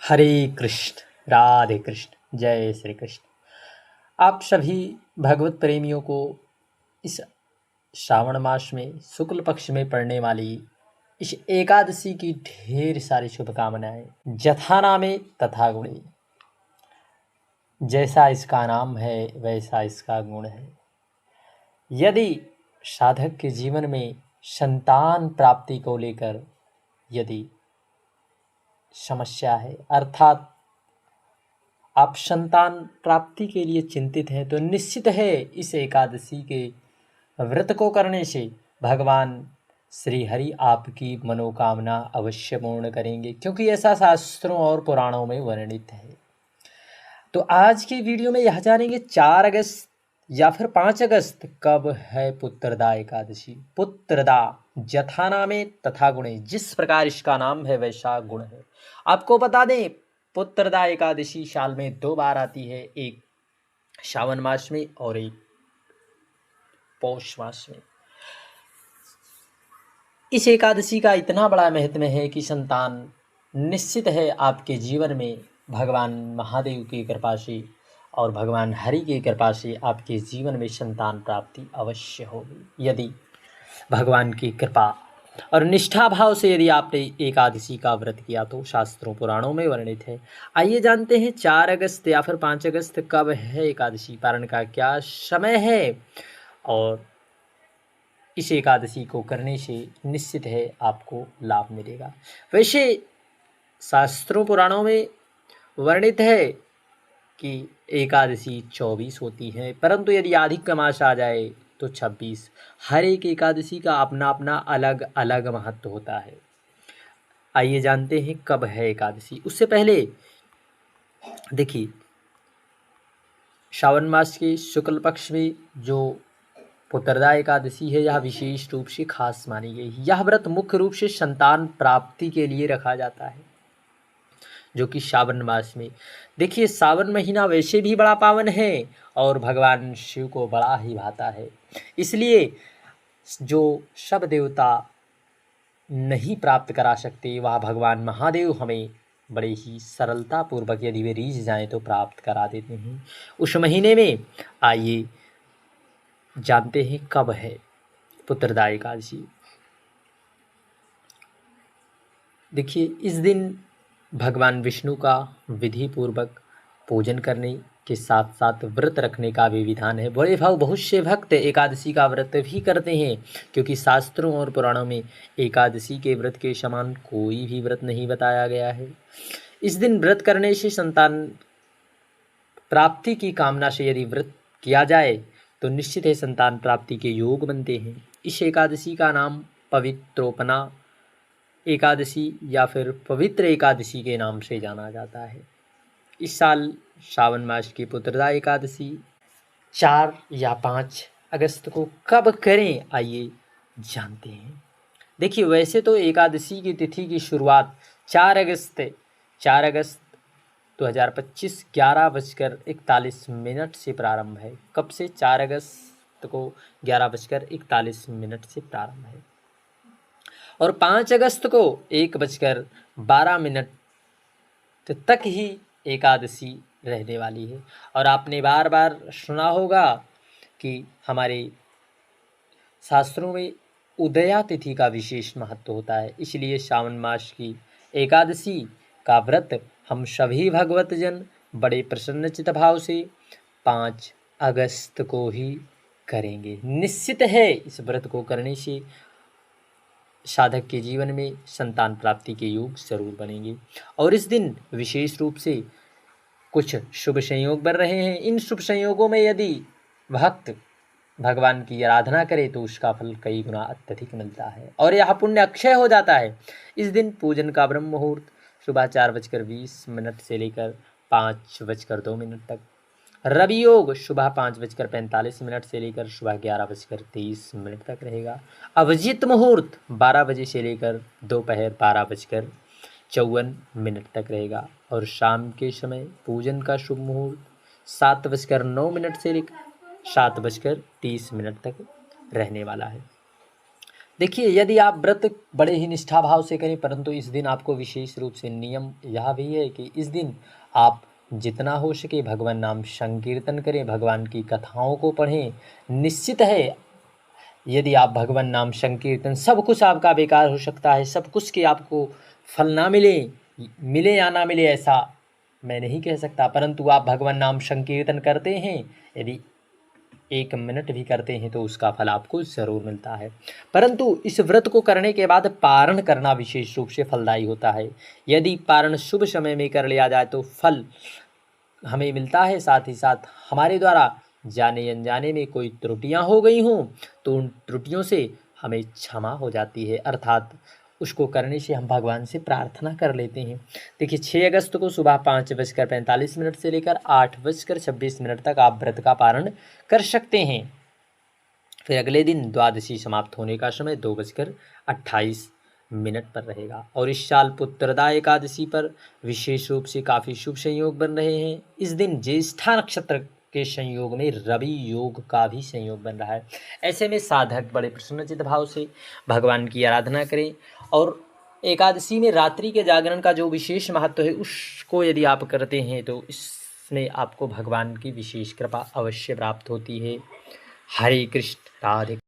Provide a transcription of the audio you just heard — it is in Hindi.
हरे कृष्ण राधे कृष्ण जय श्री कृष्ण। आप सभी भगवत प्रेमियों को इस श्रावण मास में शुक्ल पक्ष में पड़ने वाली इस एकादशी की ढेर सारी शुभकामनाएं। जथा नामे तथा गुणे, जैसा इसका नाम है वैसा इसका गुण है। यदि साधक के जीवन में संतान प्राप्ति को लेकर यदि समस्या है, अर्थात आप संतान प्राप्ति के लिए चिंतित हैं, तो निश्चित है इस एकादशी के व्रत को करने से भगवान श्री हरि आपकी मनोकामना अवश्य पूर्ण करेंगे, क्योंकि ऐसा शास्त्रों और पुराणों में वर्णित है। तो आज की वीडियो में यह जानेंगे 4 अगस्त या फिर 5 अगस्त कब है पुत्रदा एकादशी। पुत्रदा जथा नामे तथा गुणे, जिस प्रकार इसका नाम है वैसा गुण है। आपको बता दें, पुत्रदा एकादशी साल में 2 बार आती है, एक श्रावण मास में और एक पौष मास में। इस एकादशी का इतना बड़ा महत्व है कि संतान निश्चित है आपके जीवन में भगवान महादेव की कृपा से और भगवान हरि की कृपा से आपके जीवन में संतान प्राप्ति अवश्य होगी, यदि भगवान की कृपा और निष्ठा भाव से यदि आपने एकादशी का व्रत किया तो शास्त्रों पुराणों में वर्णित है। आइए जानते हैं 4 अगस्त या फिर 5 अगस्त कब है एकादशी, पारण का क्या समय है और इस एकादशी को करने से निश्चित है आपको लाभ मिलेगा। वैसे शास्त्रों पुराणों में वर्णित है कि एकादशी 24 होती है, परंतु यदि अधिक मास आ जाए तो 26। हर एक एकादशी का अपना अपना अलग अलग महत्व होता है। आइए जानते हैं कब है एकादशी। उससे पहले देखिए, श्रावण मास के शुक्ल पक्ष में जो पुत्रदा एकादशी है, यह विशेष रूप से खास मानी गई। यह व्रत मुख्य रूप से संतान प्राप्ति के लिए रखा जाता है, जो कि श्रावण मास में। देखिए, श्रावण महीना वैसे भी बड़ा पावन है और भगवान शिव को बड़ा ही भाता है, इसलिए जो सब देवता नहीं प्राप्त करा सकते, वह भगवान महादेव हमें बड़े ही सरलता पूर्वक यदि वे रीझ जाएं तो प्राप्त करा देते हैं उस महीने में। आइए जानते हैं कब है पुत्रदा एकादशी। देखिए, इस दिन भगवान विष्णु का विधि पूर्वक पूजन करने के साथ साथ व्रत रखने का भी विधान है। बड़े भाव बहुत से भक्त एकादशी का व्रत भी करते हैं, क्योंकि शास्त्रों और पुराणों में एकादशी के व्रत के समान कोई भी व्रत नहीं बताया गया है। इस दिन व्रत करने से संतान प्राप्ति की कामना से यदि व्रत किया जाए तो निश्चित है संतान प्राप्ति के योग बनते हैं। इस एकादशी का नाम पवित्रोपना एकादशी या फिर पवित्र एकादशी के नाम से जाना जाता है। इस साल श्रावण मास की पुत्रदा एकादशी 4 या 5 अगस्त को कब करें, आइए जानते हैं। देखिए, वैसे तो एकादशी की तिथि की शुरुआत 4 अगस्त 2025 11:41 से प्रारंभ है। कब से? 4 अगस्त को 11:41 से प्रारंभ है और 5 अगस्त को 1:12 तक ही एकादशी रहने वाली है। और आपने बार बार सुना होगा कि हमारे शास्त्रों में उदया तिथि का विशेष महत्व होता है, इसलिए श्रावण मास की एकादशी का व्रत हम सभी भगवतजन बड़े प्रसन्नचित भाव से 5 अगस्त को ही करेंगे। निश्चित है इस व्रत को करने से साधक के जीवन में संतान प्राप्ति के योग जरूर बनेंगे और इस दिन विशेष रूप से कुछ शुभ संयोग बन रहे हैं। इन शुभ संयोगों में यदि भक्त भगवान की आराधना करे तो उसका फल कई गुना अत्यधिक मिलता है और यह पुण्य अक्षय हो जाता है। इस दिन पूजन का ब्रह्म मुहूर्त सुबह 4:20 से लेकर 5:02 तक, रवि योग सुबह 5:45 से लेकर सुबह 11:23 तक रहेगा। अभिजित मुहूर्त 12 बजे से लेकर दोपहर 12:54 तक रहेगा और शाम के समय पूजन का शुभ मुहूर्त 7:09 से लेकर 7:30 तक रहने वाला है। देखिए, यदि आप व्रत बड़े ही निष्ठा भाव से करें, परंतु इस दिन आपको विशेष रूप से नियम यह भी है कि इस दिन आप जितना हो सके भगवान नाम संकीर्तन करें, भगवान की कथाओं को पढ़ें। निश्चित है, यदि आप भगवान नाम संकीर्तन, सब कुछ आपका बेकार हो सकता है, सब कुछ के आपको फल ना मिले, मिले या ना मिले ऐसा मैं नहीं कह सकता, परंतु आप भगवान नाम संकीर्तन करते हैं, यदि 1 मिनट भी करते हैं तो उसका फल आपको ज़रूर मिलता है। परंतु इस व्रत को करने के बाद पारण करना विशेष रूप से फलदायी होता है। यदि पारण शुभ समय में कर लिया जाए तो फल हमें मिलता है, साथ ही साथ हमारे द्वारा जाने अनजाने में कोई त्रुटियां हो गई हों तो उन त्रुटियों से हमें क्षमा हो जाती है, अर्थात उसको करने से हम भगवान से प्रार्थना कर लेते हैं। देखिए, 6 अगस्त को सुबह 5:45 से लेकर 8:26 तक आप व्रत का पारण कर सकते हैं। फिर अगले दिन द्वादशी समाप्त होने का समय 2:28 पर रहेगा। और इस साल पुत्रदा एकादशी पर विशेष रूप से काफ़ी शुभ संयोग बन रहे हैं। इस दिन ज्येष्ठा नक्षत्र के संयोग में रवि योग का भी संयोग बन रहा है। ऐसे में साधक बड़े प्रसन्नचित्त भाव से भगवान की आराधना करें, और एकादशी में रात्रि के जागरण का जो विशेष महत्व है उसको यदि आप करते हैं तो इसमें आपको भगवान की विशेष कृपा अवश्य प्राप्त होती है। हरे कृष्ण, राधे।